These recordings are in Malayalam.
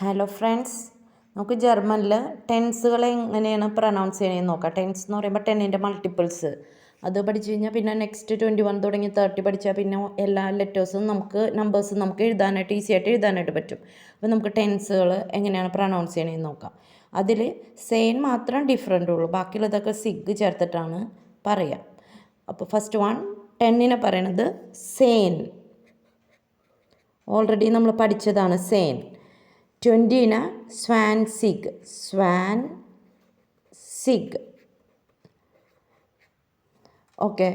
ഹലോ ഫ്രണ്ട്സ്, നമുക്ക് ജർമ്മനിൽ ടെൻസുകൾ എങ്ങനെയാണ് പ്രൊനൗൺസ് ചെയ്യണമെന്ന് നോക്കാം. ടെൻസ് എന്ന് പറയുമ്പോൾ 10ൻ്റെ മൾട്ടിപ്പിൾസ് അത് പഠിച്ചു കഴിഞ്ഞാൽ പിന്നെ നെക്സ്റ്റ് 21 തുടങ്ങി 30 പഠിച്ചാൽ പിന്നെ എല്ലാ ലെറ്റേഴ്സും നമ്പേഴ്സും നമുക്ക് എഴുതാനായിട്ട് ഈസി ആയിട്ട് എഴുതാനായിട്ട് പറ്റും. അപ്പോൾ നമുക്ക് ടെൻസുകൾ എങ്ങനെയാണ് പ്രൊനൗൺസ് ചെയ്യണമെന്ന് നോക്കാം. അതിൽ സെയിൻ മാത്രം ഡിഫറൻ്റ് ഉള്ളൂ, ബാക്കിയുള്ളതൊക്കെ സിഗ് ചേർത്തിട്ടാണ് പറയുക. അപ്പോൾ ഫസ്റ്റ് 10നെ പറയണത് സെയിൻ, ഓൾറെഡി നമ്മൾ പഠിച്ചതാണ് സെയിൻ. 20ന് സ്വാൻ സിഗ്, സ്വാൻ സിഗ്. ഓക്കെ.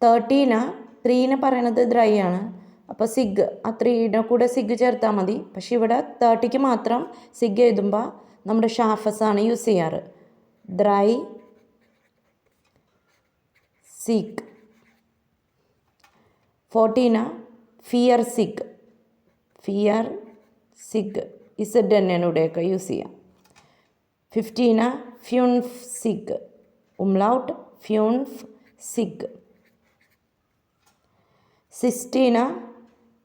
30ന് 3നെ പറയണത് ഡ്രൈ ആണ്, അപ്പോൾ സിഗ്, ആ 3യുടെ കൂടെ സിഗ് ചേർത്താൽ മതി. പക്ഷെ ഇവിടെ 30ക്ക് മാത്രം സിഗ് എഴുതുമ്പോൾ നമ്മുടെ ഷാഫസാണ് യൂസ് ചെയ്യാറ്. ഡ്രൈ സിഗ്. 40ന് ഫിയർ സിഗ്, ഫിയർ സിഗ്, ഇസഡ് തന്നെയാണ് ഇവിടെയൊക്കെ യൂസ് ചെയ്യുക. 15ന് ഫ്യൂൺഫ് സിഗ്, ഉംലൗട്ട് ഫ്യൂൺഫ് സിഗ്. 16ന്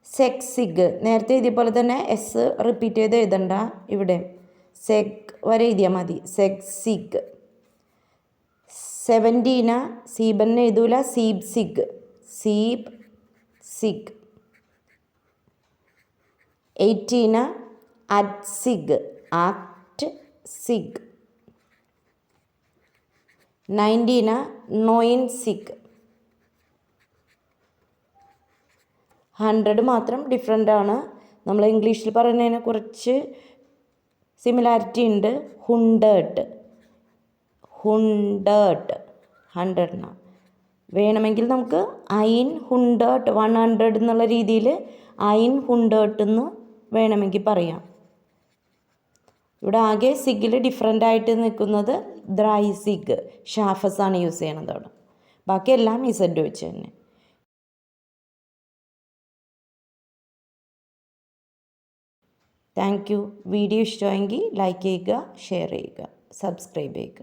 സെഗ് സിഗ്, നേരത്തെ എഴുതിയ പോലെ തന്നെ എസ് റിപ്പീറ്റ് ചെയ്ത് എഴുതണ്ട, ഇവിടെ സെഗ് വരെ എഴുതിയാൽ മതി, സെഗ് സിഗ്. 17ന് സീബന്നെ എഴുതൂല, സീബ് സിഗ്, സീബ് സിഗ്. 18ന് അറ്റ് സിഗ്, ആക്ട് സിഗ്. 19ന് നോയിൻ സിഗ്. 100 മാത്രം ഡിഫറെൻ്റ് ആണ്, നമ്മൾ ഇംഗ്ലീഷിൽ പറയുന്നതിന് കുറച്ച് സിമിലാരിറ്റി ഉണ്ട്. ഹുണ്ടേർട്ട്, ഹുണ്ടേർട്ട് 100ന് വേണമെങ്കിൽ നമുക്ക് ഐൻ ഹുണ്ടേർട്ട് 100 എന്നുള്ള രീതിയിൽ ഐൻ ഹുണ്ടേർട്ട് എന്ന് വേണമെങ്കിൽ പറയാം. ഇവിടെ ആകെ സിഗിൽ ഡിഫറെൻ്റ് ആയിട്ട് നിൽക്കുന്നത് ഡ്രൈ സിഗ്, ഷാഫസാണ് യൂസ് ചെയ്യണത് അവിടെ. ബാക്കിയെല്ലാം ഇസഡ് വെച്ച് തന്നെ. Thank you. വീഡിയോ ഇഷ്ടമെങ്കിൽ ലൈക്ക് ചെയ്യുക, ഷെയർ ചെയ്യുക, സബ്സ്ക്രൈബ് ചെയ്യുക.